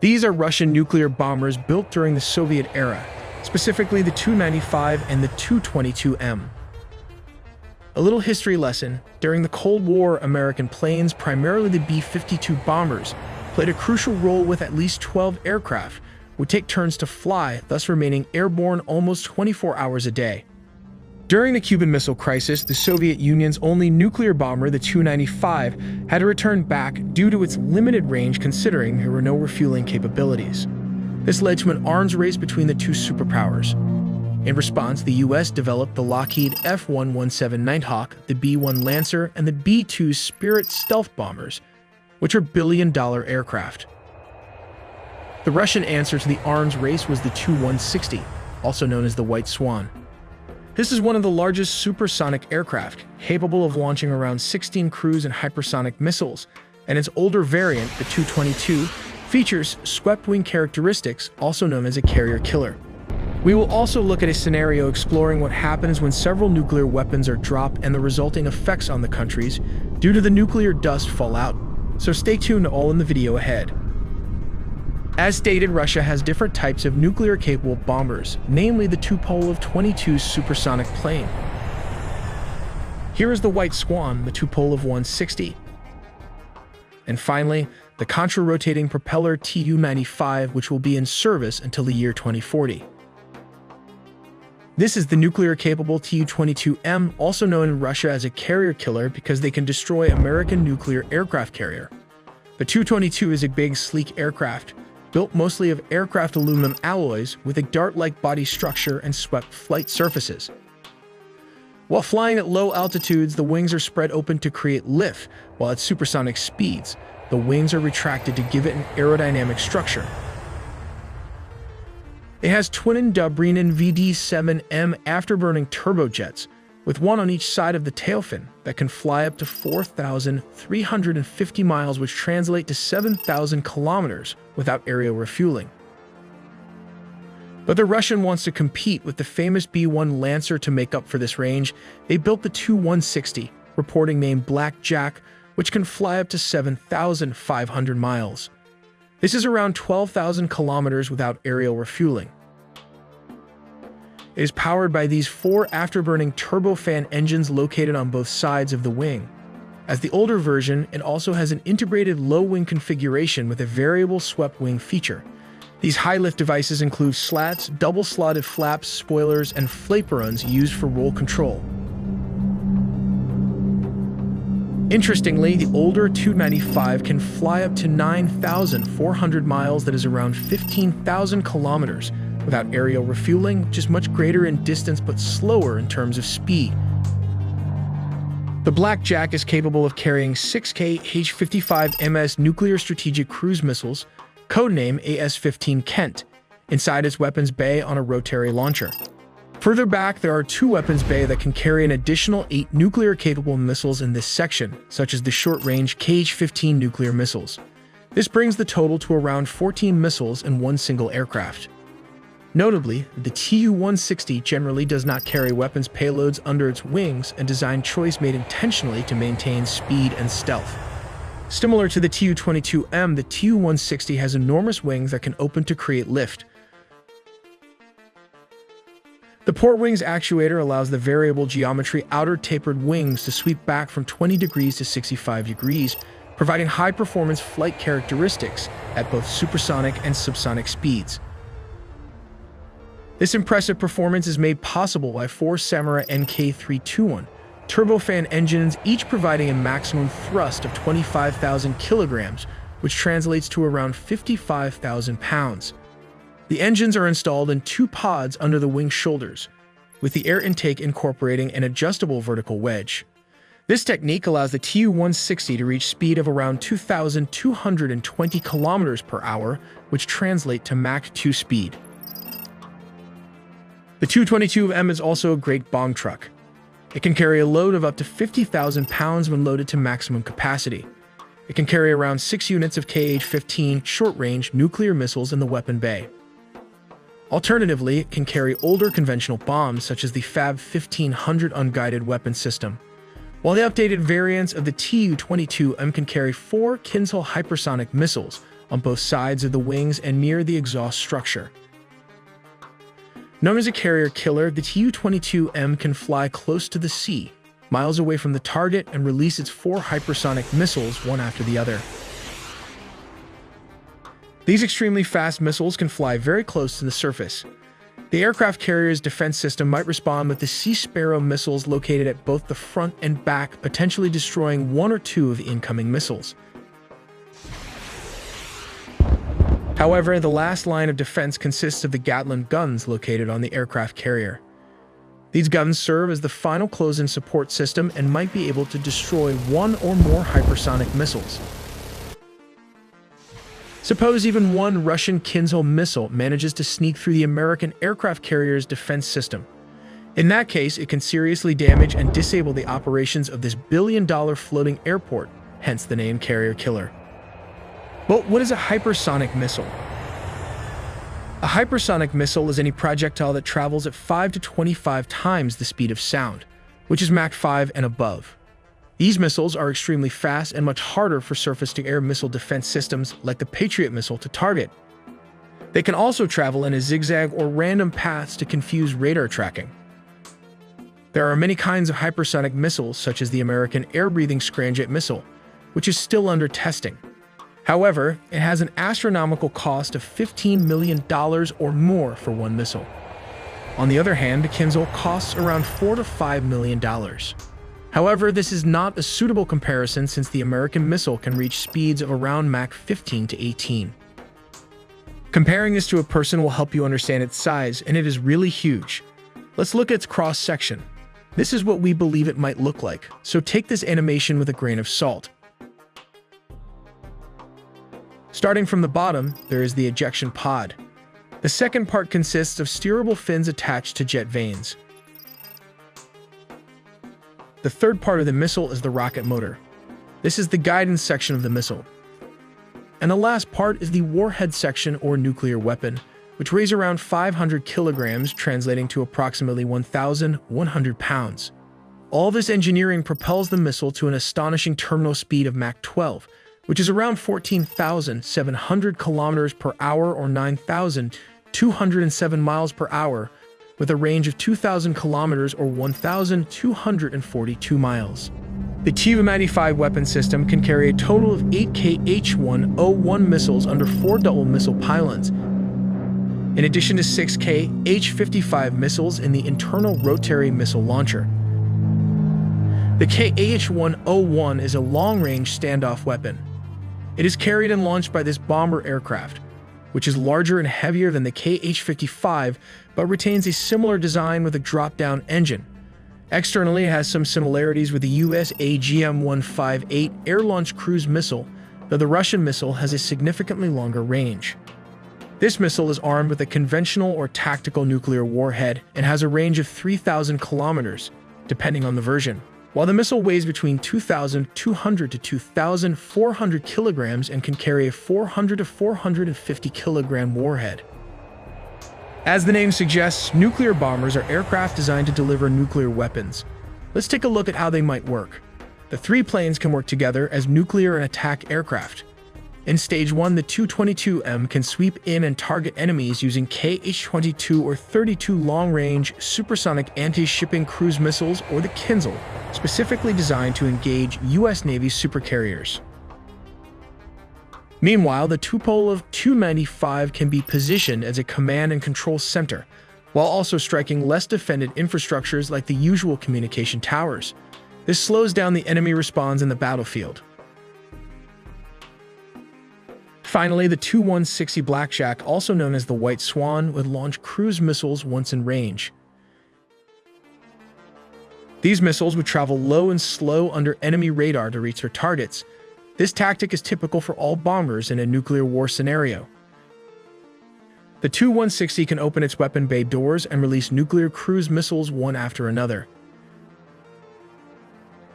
These are Russian nuclear bombers built during the Soviet era, specifically the Tu-95 and the Tu-22M. A little history lesson: during the Cold War, American planes, primarily the B-52 bombers, played a crucial role with at least 12 aircraft, would take turns to fly, thus remaining airborne almost 24 hours a day. During the Cuban Missile Crisis, the Soviet Union's only nuclear bomber, the Tu-95, had to return back due to its limited range considering there were no refueling capabilities. This led to an arms race between the two superpowers. In response, the US developed the Lockheed F-117 Nighthawk, the B-1 Lancer, and the B-2 Spirit stealth bombers, which are billion-dollar aircraft. The Russian answer to the arms race was the Tu-160, also known as the White Swan. This is one of the largest supersonic aircraft, capable of launching around 16 cruise and hypersonic missiles, and its older variant, the Tu-22, features swept-wing characteristics, also known as a carrier killer. We will also look at a scenario exploring what happens when several nuclear weapons are dropped and the resulting effects on the countries due to the nuclear dust fallout, so stay tuned all in the video ahead. As stated, Russia has different types of nuclear-capable bombers, namely the Tu-22 supersonic plane. Here is the White Swan, the Tu-160. And finally, the contra-rotating propeller Tu-95, which will be in service until the year 2040. This is the nuclear-capable Tu-22M, also known in Russia as a carrier killer because they can destroy American nuclear aircraft carrier. The Tu-22 is a big, sleek aircraft, built mostly of aircraft aluminum alloys with a dart-like body structure and swept flight surfaces. While flying at low altitudes, the wings are spread open to create lift, while at supersonic speeds, the wings are retracted to give it an aerodynamic structure. It has twin-dubbed VD7M afterburning turbojets, with one on each side of the tailfin, that can fly up to 4,350 miles, which translate to 7,000 kilometers without aerial refueling. But the Russian wants to compete with the famous B-1 Lancer to make up for this range. They built the Tu-160, reporting name Blackjack, which can fly up to 7,500 miles. This is around 12,000 kilometers without aerial refueling. It is powered by these 4 afterburning turbofan engines located on both sides of the wing. As the older version, it also has an integrated low-wing configuration with a variable swept wing feature. These high-lift devices include slats, double-slotted flaps, spoilers, and flaperons used for roll control. Interestingly, the older Tu-95 can fly up to 9,400 miles, that is around 15,000 kilometers, without aerial refueling, which is much greater in distance but slower in terms of speed. The Blackjack is capable of carrying 6K H-55MS nuclear strategic cruise missiles, codename AS-15 Kent, inside its weapons bay on a rotary launcher. Further back, there are 2 weapons bay that can carry an additional 8 nuclear-capable missiles in this section, such as the short-range KH-15 nuclear missiles. This brings the total to around 14 missiles in one single aircraft. Notably, the Tu-160 generally does not carry weapons payloads under its wings, a design choice made intentionally to maintain speed and stealth. Similar to the Tu-22M, the Tu-160 has enormous wings that can open to create lift. The port wings actuator allows the variable geometry outer tapered wings to sweep back from 20 degrees to 65 degrees, providing high-performance flight characteristics at both supersonic and subsonic speeds. This impressive performance is made possible by 4 Samurai NK321 turbofan engines, each providing a maximum thrust of 25,000 kilograms, which translates to around 55,000 pounds. The engines are installed in 2 pods under the wing shoulders, with the air intake incorporating an adjustable vertical wedge. This technique allows the Tu-160 to reach speed of around 2,220 kilometers per hour, which translate to Mach 2 speed. The Tu-22M is also a great bomb truck. It can carry a load of up to 50,000 pounds when loaded to maximum capacity. It can carry around 6 units of KH-15 short-range nuclear missiles in the weapon bay. Alternatively, it can carry older conventional bombs such as the FAB-1500 unguided weapon system, while the updated variants of the Tu-22M can carry 4 Kinzhal hypersonic missiles on both sides of the wings and near the exhaust structure. Known as a carrier killer, the Tu-22M can fly close to the sea, miles away from the target, and release its 4 hypersonic missiles one after the other. These extremely fast missiles can fly very close to the surface. The aircraft carrier's defense system might respond with the Sea Sparrow missiles located at both the front and back, potentially destroying 1 or 2 of the incoming missiles. However, the last line of defense consists of the Gatling guns located on the aircraft carrier. These guns serve as the final close-in support system and might be able to destroy 1 or more hypersonic missiles. Suppose even one Russian Kinzhal missile manages to sneak through the American aircraft carrier's defense system. In that case, it can seriously damage and disable the operations of this billion-dollar floating airport, hence the name carrier killer. But what is a hypersonic missile? A hypersonic missile is any projectile that travels at 5 to 25 times the speed of sound, which is Mach 5 and above. These missiles are extremely fast and much harder for surface-to-air missile defense systems like the Patriot missile to target. They can also travel in a zigzag or random paths to confuse radar tracking. There are many kinds of hypersonic missiles, such as the American air-breathing scramjet missile, which is still under testing. However, it has an astronomical cost of $15 million or more for one missile. On the other hand, the Kinzhal costs around $4 to $5 million. However, this is not a suitable comparison since the American missile can reach speeds of around Mach 15 to 18. Comparing this to a person will help you understand its size, and it is really huge. Let's look at its cross-section. This is what we believe it might look like, so take this animation with a grain of salt. Starting from the bottom, there is the ejection pod. The second part consists of steerable fins attached to jet vanes. The third part of the missile is the rocket motor. This is the guidance section of the missile. And the last part is the warhead section or nuclear weapon, which weighs around 500 kilograms, translating to approximately 1,100 pounds. All this engineering propels the missile to an astonishing terminal speed of Mach 12, which is around 14,700 kilometers per hour or 9,207 miles per hour, with a range of 2,000 kilometers or 1,242 miles. The Tu-95 weapon system can carry a total of 8 Kh-101 missiles under 4 double missile pylons, in addition to 6 Kh-55 missiles in the internal rotary missile launcher. The Kh-101 is a long-range standoff weapon. It is carried and launched by this bomber aircraft, which is larger and heavier than the Kh-55 but retains a similar design with a drop-down engine. Externally, it has some similarities with the US AGM-158 air-launched cruise missile, though the Russian missile has a significantly longer range. This missile is armed with a conventional or tactical nuclear warhead and has a range of 3,000 kilometers, depending on the version, while the missile weighs between 2,200 to 2,400 kilograms and can carry a 400 to 450 kilogram warhead. As the name suggests, nuclear bombers are aircraft designed to deliver nuclear weapons. Let's take a look at how they might work. The 3 planes can work together as nuclear and attack aircraft. In Stage 1, the Tu-22M can sweep in and target enemies using Kh-22 or 32 long-range supersonic anti-shipping cruise missiles, or the Kinzhal, specifically designed to engage U.S. Navy supercarriers. Meanwhile, the Tupole of Tu-95 can be positioned as a command and control center, while also striking less defended infrastructures like the usual communication towers. This slows down the enemy response in the battlefield. Finally, the Tu-160 Blackjack, also known as the White Swan, would launch cruise missiles once in range. These missiles would travel low and slow under enemy radar to reach their targets. This tactic is typical for all bombers in a nuclear war scenario. The Tu-160 can open its weapon bay doors and release nuclear cruise missiles one after another.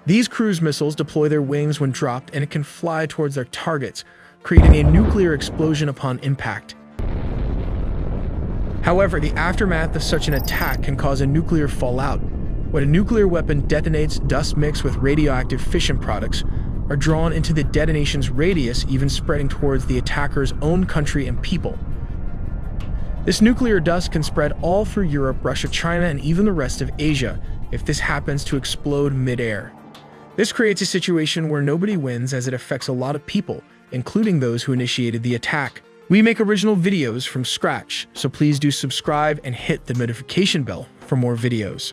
These cruise missiles deploy their wings when dropped, and it can fly towards their targets, creating a nuclear explosion upon impact. However, the aftermath of such an attack can cause a nuclear fallout. When a nuclear weapon detonates, dust mixed with radioactive fission products are drawn into the detonation's radius, even spreading towards the attacker's own country and people. This nuclear dust can spread all through Europe, Russia, China, and even the rest of Asia if this happens to explode mid-air. This creates a situation where nobody wins, as it affects a lot of people, including those who initiated the attack. We make original videos from scratch, so please do subscribe and hit the notification bell for more videos.